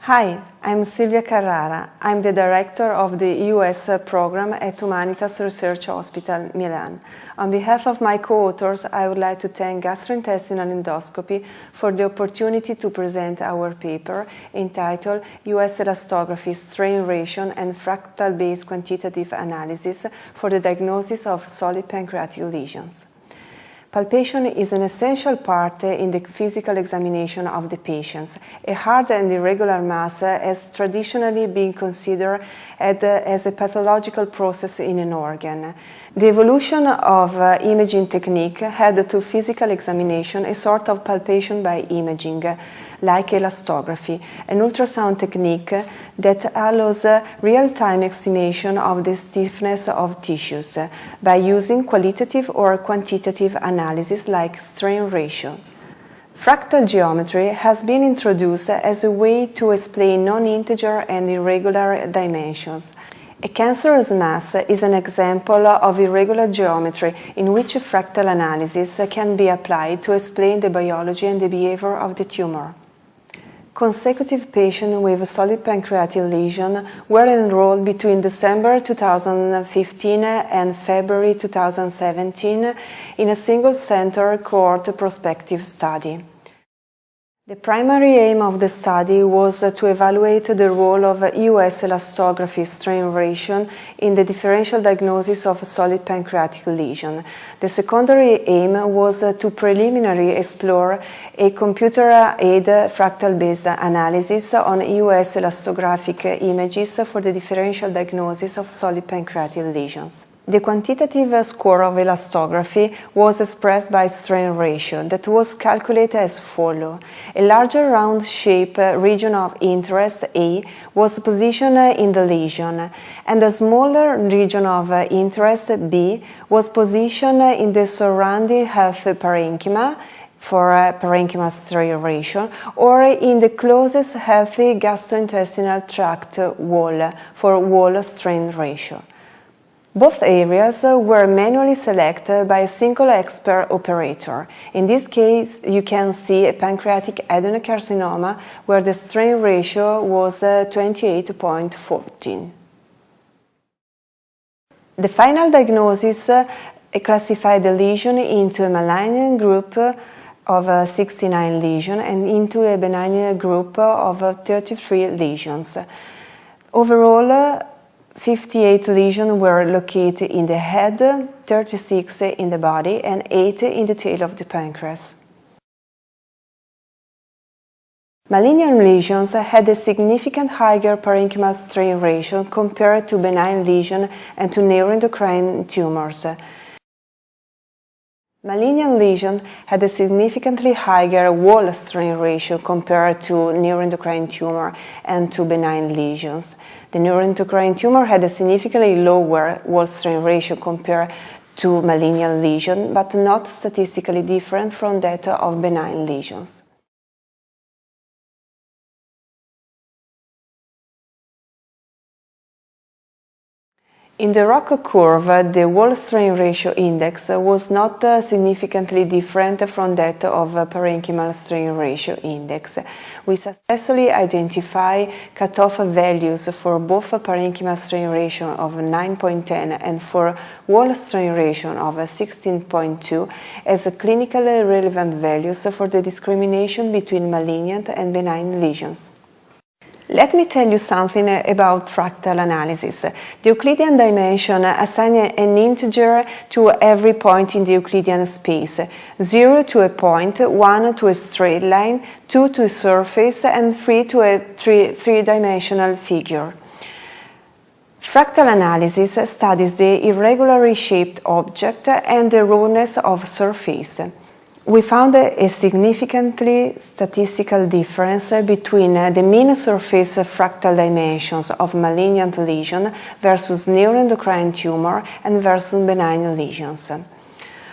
Hi, I'm Silvia Carrara. I'm the director of the US program at Humanitas Research Hospital, Milan. On behalf of my co-authors, I would like to thank Gastrointestinal Endoscopy for the opportunity to present our paper entitled US Elastography, Strain Ratio and Fractal-Based Quantitative Analysis for the Diagnosis of Solid Pancreatic Lesions. Palpation is an essential part in the physical examination of the patients. A hard and irregular mass has traditionally been considered as a pathological process in an organ. The evolution of imaging technique had to physical examination a sort of palpation by imaging, like elastography, an ultrasound technique that allows real-time estimation of the stiffness of tissues by using qualitative or quantitative analysis like strain ratio. Fractal geometry has been introduced as a way to explain non-integer and irregular dimensions. A cancerous mass is an example of irregular geometry in which fractal analysis can be applied to explain the biology and the behavior of the tumor. Consecutive patients with solid pancreatic lesion were enrolled between December 2015 and February 2017 in a single-center cohort prospective study. The primary aim of the study was to evaluate the role of US elastography strain ratio in the differential diagnosis of solid pancreatic lesion. The secondary aim was to preliminarily explore a computer-aided fractal-based analysis on US elastographic images for the differential diagnosis of solid pancreatic lesions. The quantitative score of elastography was expressed by strain ratio that was calculated as follows. A larger round-shaped region of interest, A, was positioned in the lesion, and a smaller region of interest, B, was positioned in the surrounding healthy parenchyma for parenchyma strain ratio, or in the closest healthy gastrointestinal tract wall for wall strain ratio. Both areas were manually selected by a single expert operator. In this case, you can see a pancreatic adenocarcinoma where the strain ratio was 28.14. The final diagnosis classified the lesion into a malignant group of 69 lesions and into a benign group of 33 lesions. Overall, 58 lesions were located in the head, 36 in the body, and 8 in the tail of the pancreas. Malignant lesions had a significant higher parenchymal strain ratio compared to benign lesions and to neuroendocrine tumors. Malignant lesions had a significantly higher wall strain ratio compared to neuroendocrine tumor and to benign lesions. The neuroendocrine tumor had a significantly lower wall strain ratio compared to malignant lesion, but not statistically different from that of benign lesions. In the ROC curve, the wall strain ratio index was not significantly different from that of parenchymal strain ratio index. We successfully identified cutoff values for both parenchymal strain ratio of 9.10 and for wall strain ratio of 16.2 as clinically relevant values for the discrimination between malignant and benign lesions. Let me tell you something about fractal analysis. The Euclidean dimension assigns an integer to every point in the Euclidean space, 0 to a point, 1 to a straight line, 2 to a surface, and 3 to a three-dimensional figure. Fractal analysis studies the irregularly shaped object and the roughness of surface. We found a significantly statistical difference between the mean surface fractal dimensions of malignant lesion versus neuroendocrine tumor and versus benign lesions.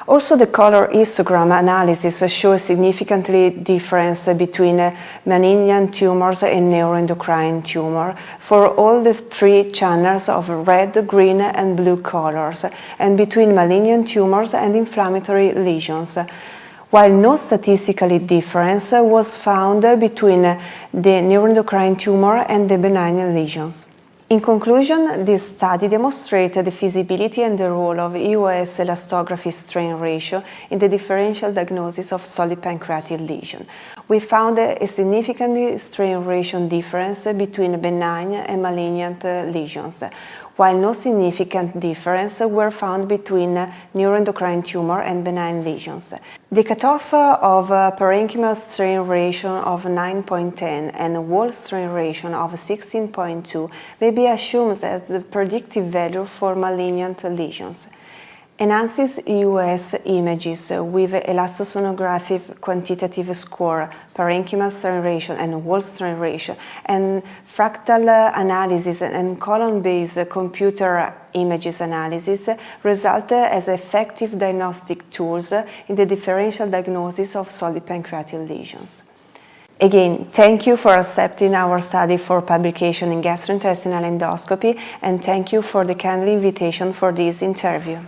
Also, the color histogram analysis shows a significantly difference between malignant tumors and neuroendocrine tumor for all the three channels of red, green, and blue colors, and between malignant tumors and inflammatory lesions. while no statistical difference was found between the neuroendocrine tumor and the benign lesions. In conclusion, this study demonstrated the feasibility and the role of EOS elastography strain ratio in the differential diagnosis of solid pancreatic lesion. We found a significant strain ratio difference between benign and malignant lesions, while no significant difference were found between neuroendocrine tumor and benign lesions. The cutoff of parenchymal strain ratio of 9.10 and wall strain ratio of 16.2 may be assumed as the predictive value for malignant lesions. Enhances EOS images with elastosonographic quantitative score, parenchymal strain ratio and wall strain ratio, and fractal analysis and column-based computer images analysis result as effective diagnostic tools in the differential diagnosis of solid pancreatic lesions. Again, thank you for accepting our study for publication in gastrointestinal endoscopy, and thank you for the kind invitation for this interview.